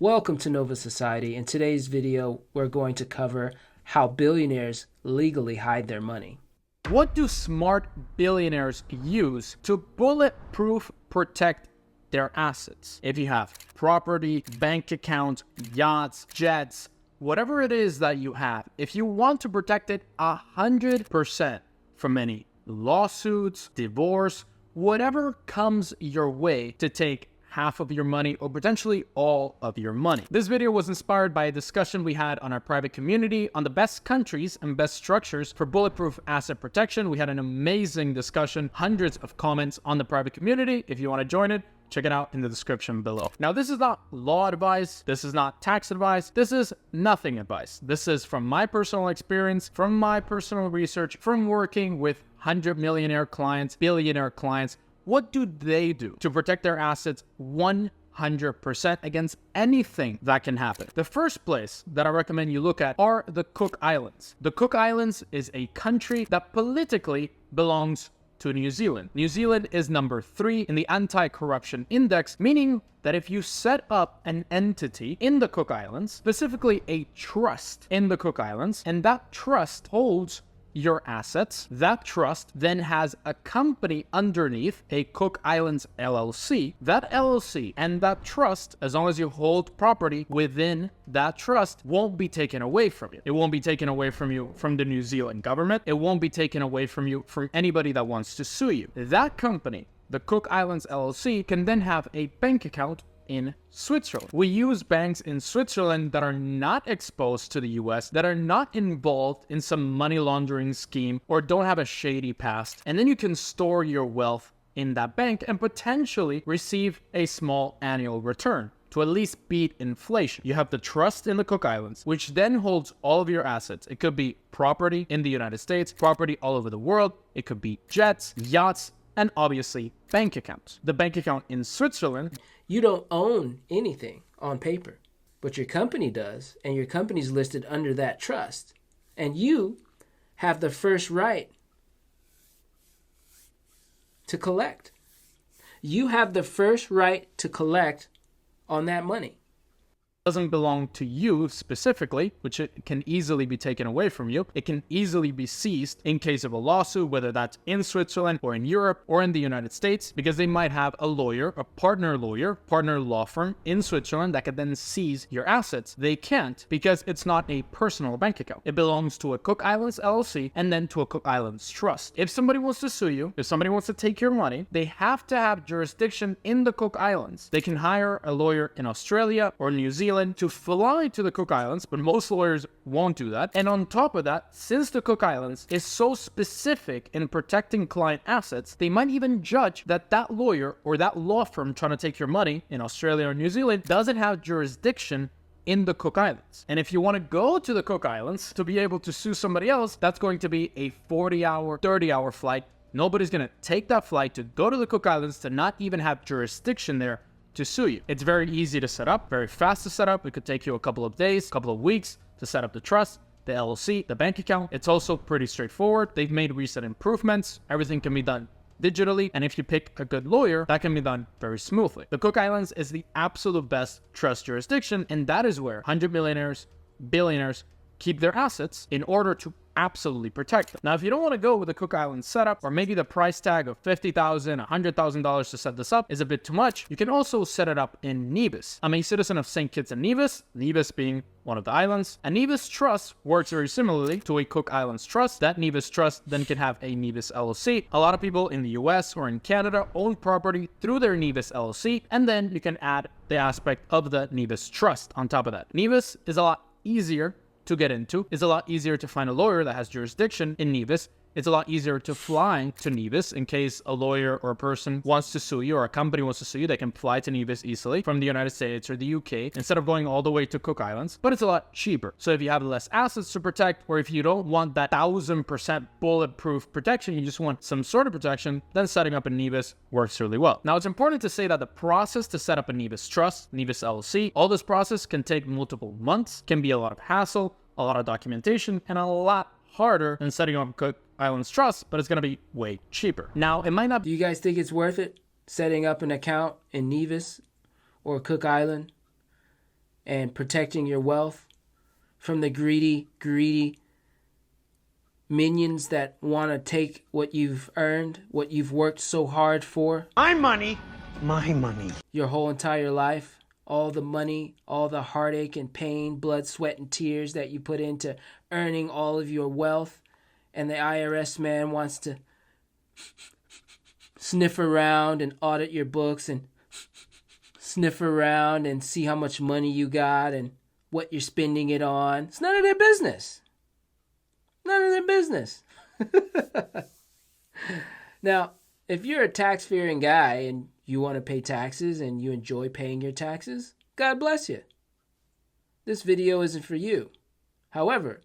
Welcome to Nova Society. In today's video, we're going to cover how billionaires legally hide their money. What do smart billionaires use to bulletproof protect their assets? If you have property, bank accounts, yachts, jets, whatever it is that you have, if you want to protect it 100% from any lawsuits, divorce, whatever comes your way to take half of your money or potentially all of your money. This video was inspired by a discussion we had on our private community on the best countries and best structures for bulletproof asset protection. We had an amazing discussion, hundreds of comments on the private community. If you want to join it, check it out in the description below. Now, this is not law advice. This is not tax advice. This is nothing advice. This is from my personal experience, from my personal research, from working with 100-millionaire clients, billionaire clients. What do they do to protect their assets 100% against anything that can happen? The first place that I recommend you look at are the Cook Islands. The Cook Islands is a country that politically belongs to New Zealand. New Zealand is number 3 in the anti-corruption index, meaning that if you set up an entity in the Cook Islands, specifically a trust in the Cook Islands, and that trust holds your assets, that trust then has a company underneath, a Cook Islands LLC. That LLC and that trust, as long as you hold property within that trust, won't be taken away from you. It won't be taken away from you from the New Zealand government. It won't be taken away from you from anybody that wants to sue you. That company, the Cook Islands LLC, can then have a bank account in Switzerland. We use banks in Switzerland that are not exposed to the US, that are not involved in some money laundering scheme or don't have a shady past. And then you can store your wealth in that bank and potentially receive a small annual return to at least beat inflation. You have the trust in the Cook Islands, which then holds all of your assets. It could be property in the United States, property all over the world. It could be jets, yachts, and obviously bank accounts. The bank account in Switzerland, You don't own anything on paper, but your company does, and your company's listed under that trust. And you have the first right to collect. You have the first right to collect on that money. doesn't belong to you specifically, which it can easily be taken away from you. It can easily be seized in case of a lawsuit, whether that's in Switzerland or in Europe or in the United States, because they might have a lawyer, a partner law firm in Switzerland that could then seize your assets. They can't because it's not a personal bank account. It belongs to a Cook Islands LLC and then to a Cook Islands trust. If somebody wants to sue you, if somebody wants to take your money, they have to have jurisdiction in the Cook Islands. They can hire a lawyer in Australia or New Zealand to fly to the Cook Islands, but most lawyers won't do that. And on top of that, since the Cook Islands is so specific in protecting client assets, they might even judge that that lawyer or that law firm trying to take your money in Australia or New Zealand doesn't have jurisdiction in the Cook Islands. And if you want to go to the Cook Islands to be able to sue somebody else, that's going to be a 40-hour, 30-hour flight. Nobody's going to take that flight to go to the Cook Islands to not even have jurisdiction there to sue you. It's very easy to set up, very fast to set up. It could take you a couple of days, couple of weeks to set up the trust, the LLC, the bank account. It's also pretty straightforward. They've made recent improvements. Everything can be done digitally. And if you pick a good lawyer, that can be done very smoothly. The Cook Islands is the absolute best trust jurisdiction. And that is where 100 millionaires, billionaires keep their assets in order to absolutely protect them. Now, if you don't want to go with the Cook Islands setup, or maybe the price tag of $50,000, $100,000 to set this up is a bit too much, you can also set it up in Nevis. I'm a citizen of St. Kitts and Nevis, Nevis being one of the islands. A Nevis trust works very similarly to a Cook Islands trust. That Nevis trust then can have a Nevis LLC. A lot of people in the US or in Canada own property through their Nevis LLC, and then you can add the aspect of the Nevis trust on top of that. Nevis is a lot easier to get into. It's a lot easier to find a lawyer that has jurisdiction in Nevis. It's a lot easier to fly to Nevis in case a lawyer or a person wants to sue you or a company wants to sue you. They can fly to Nevis easily from the United States or the UK instead of going all the way to Cook Islands, but it's a lot cheaper. So if you have less assets to protect, or if you don't want that 1000% bulletproof protection, you just want some sort of protection, then setting up a Nevis works really well. Now, it's important to say that the process to set up a Nevis trust, Nevis LLC, all this process can take multiple months, can be a lot of hassle, a lot of documentation, and a lot harder than setting up Cook Islands Trust, but it's going to be way cheaper. Now, it might not Do you guys think it's worth it setting up an account in Nevis or Cook Island and protecting your wealth from the greedy minions that want to take what you've earned, what you've worked so hard for. My money, my money. Your whole entire life, all the money, all the heartache and pain, blood, sweat, and tears that you put into earning all of your wealth, and the IRS man wants to sniff around and audit your books and sniff around and see how much money you got and what you're spending it on. It's none of their business. None of their business. Now, if you're a tax-fearing guy and you want to pay taxes and you enjoy paying your taxes, God bless you. This video isn't for you. However,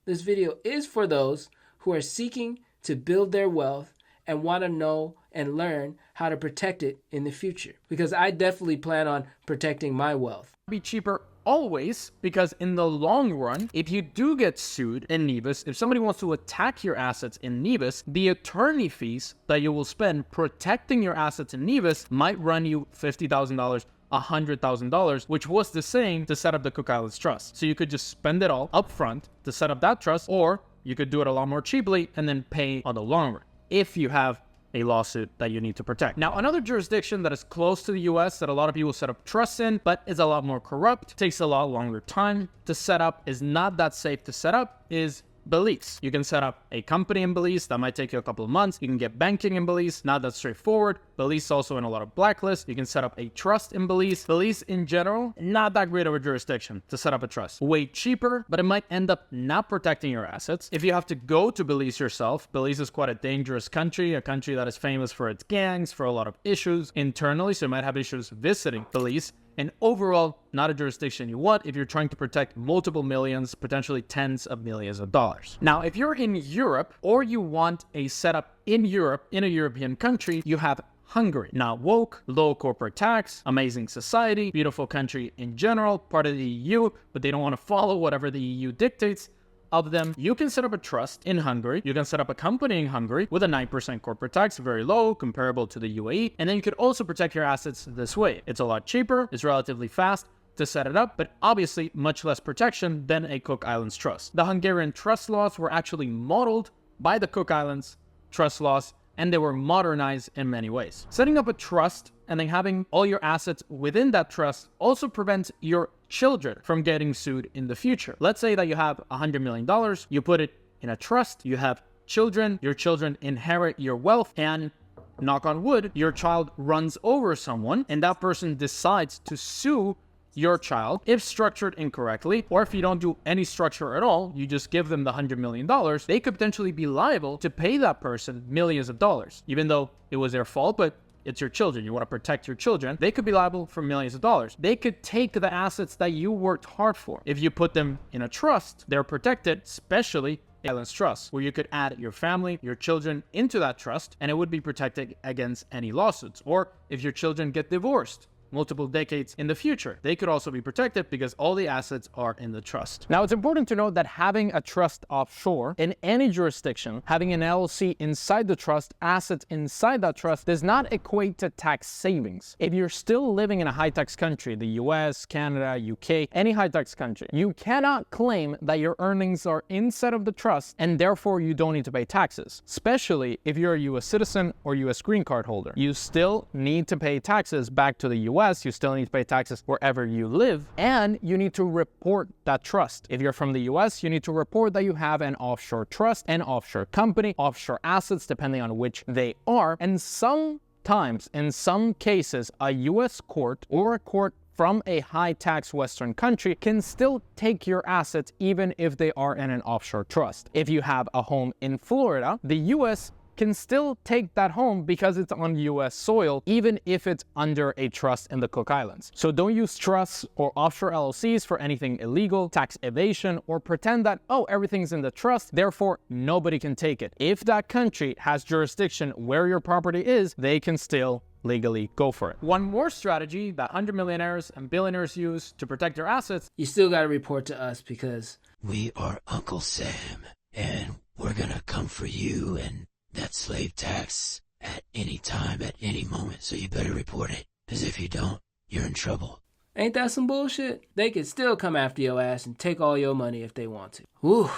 this video is for those who are seeking to build their wealth and want to know and learn how to protect it in the future. Because I definitely plan on protecting my wealth. Be cheaper always, because in the long run, if you do get sued in NIBUS, if somebody wants to attack your assets in NIBUS, the attorney fees that you will spend protecting your assets in NIBUS might run you $50,000, $100,000, which was the same to set up the Cook Islands Trust. So you could just spend it all up front to set up that trust, or you could do it a lot more cheaply and then pay on the long run if you have a lawsuit that you need to protect. Now, another jurisdiction that is close to the US that a lot of people set up trusts in, but is a lot more corrupt, takes a lot longer time to set up, is not that safe to set up, is Belize. You can set up a company in Belize. That might take you a couple of months. You can get banking in Belize. Not that straightforward. Belize is also in a lot of blacklists. You can set up a trust in Belize. Belize in general, not that great of a jurisdiction to set up a trust. Way cheaper, but it might end up not protecting your assets. If you have to go to Belize yourself, Belize is quite a dangerous country, a country that is famous for its gangs, for a lot of issues internally, so you might have issues visiting Belize. And overall, not a jurisdiction you want if you're trying to protect multiple millions, potentially tens of millions of dollars. Now, if you're in Europe or you want a setup in Europe, in a European country, you have Hungary. Not woke, low corporate tax, amazing society, beautiful country in general, part of the EU, but they don't want to follow whatever the EU dictates of them. You can set up a trust in Hungary. You can set up a company in Hungary with a 9% corporate tax, very low, comparable to the UAE. And then you could also protect your assets this way. It's a lot cheaper, it's relatively fast to set it up, but obviously much less protection than a Cook Islands trust. The Hungarian trust laws were actually modeled by the Cook Islands trust laws, and they were modernized in many ways. Setting up a trust and then having all your assets within that trust also prevents your children from getting sued in the future. Let's say that you have $100 million, you put it in a trust, you have children, your children inherit your wealth, and knock on wood, your child runs over someone, and that person decides to sue your child. If structured incorrectly, or if you don't do any structure at all, you just give them the $100 million, they could potentially be liable to pay that person millions of dollars, even though it was their fault, but it's your children. You want to protect your children. They could be liable for millions of dollars. They could take the assets that you worked hard for. If you put them in a trust, they're protected, especially Islands Trust, where you could add your family, your children into that trust, and it would be protected against any lawsuits. Or if your children get divorced multiple decades in the future, they could also be protected because all the assets are in the trust. Now, it's important to note that having a trust offshore in any jurisdiction, having an LLC inside the trust, assets inside that trust, does not equate to tax savings. If you're still living in a high-tax country, the US, Canada, UK, any high-tax country, you cannot claim that your earnings are inside of the trust and therefore you don't need to pay taxes, especially if you're a US citizen or US green card holder. You still need to pay taxes back to the US. You still need to pay taxes wherever you live, and you need to report that trust. If you're from the US, you need to report that you have an offshore trust, an offshore company, offshore assets, depending on which they are. And sometimes, in some cases, a US court or a court from a high-tax Western country can still take your assets even if they are in an offshore trust. If you have a home in Florida, the US can still take that home because it's on US soil, even if it's under a trust in the Cook Islands. So don't use trusts or offshore LLCs for anything illegal, tax evasion, or pretend that, oh, everything's in the trust, therefore nobody can take it. If that country has jurisdiction where your property is, they can still legally go for it. One more strategy that 100 millionaires and billionaires use to protect their assets. You still got to report to us because we are Uncle Sam, and we're gonna come for you and that slave tax at any time, at any moment, so you better report it, because if you don't, you're in trouble. Ain't that some bullshit? They could still come after your ass and take all your money if they want to. Whew.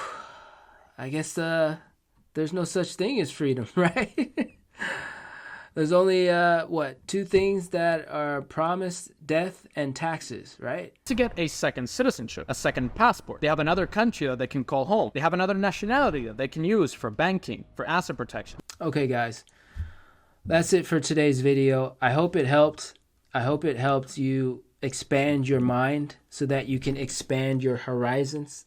I guess there's no such thing as freedom, right? There's only, two things that are promised: death and taxes, right? To get a second citizenship, a second passport. They have another country that they can call home. They have another nationality that they can use for banking, for asset protection. Okay, guys. That's it for today's video. I hope it helped. I hope it helped you expand your mind so that you can expand your horizons.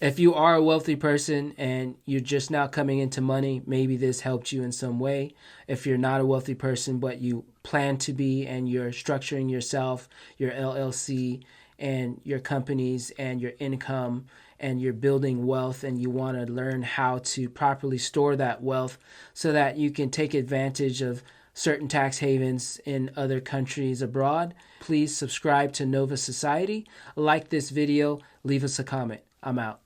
If you are a wealthy person and you're just now coming into money, maybe this helped you in some way. If you're not a wealthy person, but you plan to be, and you're structuring yourself, your LLC, and your companies and your income, and you're building wealth, and you want to learn how to properly store that wealth so that you can take advantage of certain tax havens in other countries abroad, please subscribe to Nova Society, like this video, leave us a comment. I'm out.